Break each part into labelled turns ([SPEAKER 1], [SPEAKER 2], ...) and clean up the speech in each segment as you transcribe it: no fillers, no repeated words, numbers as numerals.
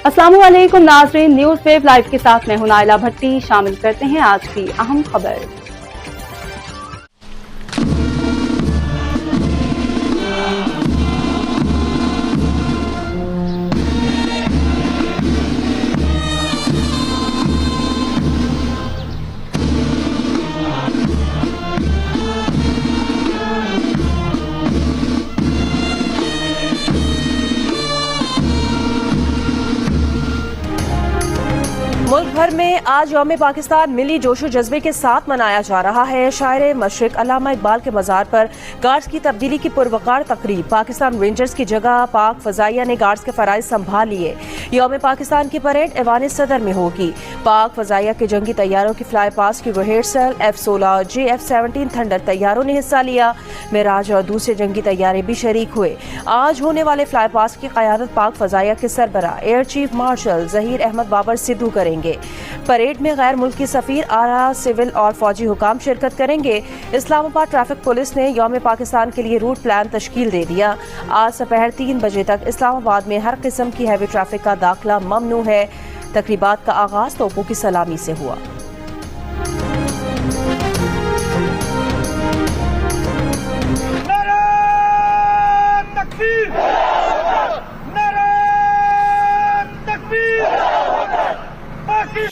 [SPEAKER 1] अस्सलामु अलैकुम नाज़रीन, न्यूज़ वेव लाइव के साथ मैं हूं नाइला भट्टी। शामिल करते हैं आज की अहम खबर।
[SPEAKER 2] मुल्क भर में आज यौम पाकिस्तान मिली जोशो जज्बे के साथ मनाया जा रहा है। शायर मशरिक अल्लामा इकबाल के मज़ार पर गार्ड्स की तब्दीली की पुरवकार तकरीब। पाकिस्तान रेंजर्स की जगह पाक फजाइया ने गार्ड्स के फराइज संभाल लिए। यौम पाकिस्तान की परेड ऐवान सदर में होगी। पाक फजाइया के जंगी तैयारों की फ्लाई पास की rehearsal F-16 J F-17 thunder तैयारों ने हिस्सा लिया। मिराज और दूसरे जंगी तैयारे भी शरीक हुए। आज होने वाले फ्लाई पास की क़यादत पाक फजाइया के सरबराह air chief marshal Zaheer Ahmed Babar Sidhu करेंगे। परेड में गैर मुल्की सफीर, आला, सिविल और फौजी हुकाम शिरकत करेंगे। इस्लामाबाद ट्रैफिक पुलिस ने यौम पाकिस्तान के लिए रूट प्लान तश्कील दे दिया। आज दोपहर 3 बजे तक इस्लामाबाद में हर किस्म की हैवी ट्रैफिक का दाखिला ममनू है। तकरीबात का आगाज तोपों की सलामी से हुआ।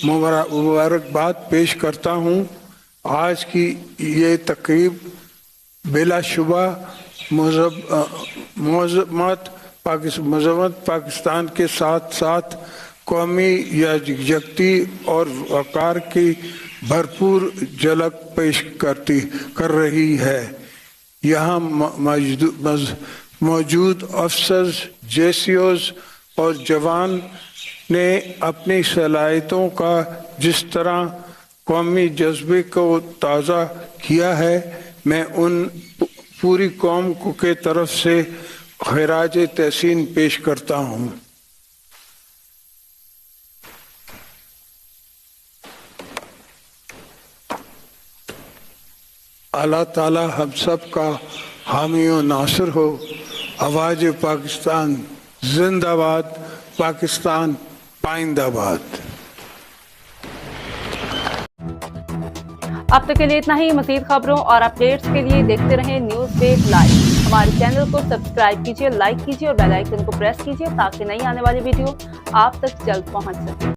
[SPEAKER 3] मुबारकबाद पेश करता हूँ। आज की ये तकरीब बिलाशुबा मज़म्मत पाकिस्तान के साथ साथ कौमी यकजहती और वक़ार की भरपूर झलक पेश कर रही है। यहाँ मौजूद अफसर्स, JCOs और जवान ने अपनी सलाहियतों का जिस तरह कौमी जज्बे को ताज़ा किया है, मैं उन पूरी कौम के तरफ से खिराज तहसीन पेश करता हूँ। अल्लाह ताला हम सब का हामी और नासिर हो। आवाज़ पाकिस्तान जिंदाबाद, पाकिस्तान पाइंदाबाद।
[SPEAKER 1] अब तक के लिए इतना ही। मज़ीद खबरों और अपडेट्स के लिए देखते रहें न्यूज़ वेव लाइव। हमारे चैनल को सब्सक्राइब कीजिए, लाइक कीजिए और बेल आइकन को प्रेस कीजिए ताकि नई आने वाली वीडियो आप तक जल्द पहुंच सके।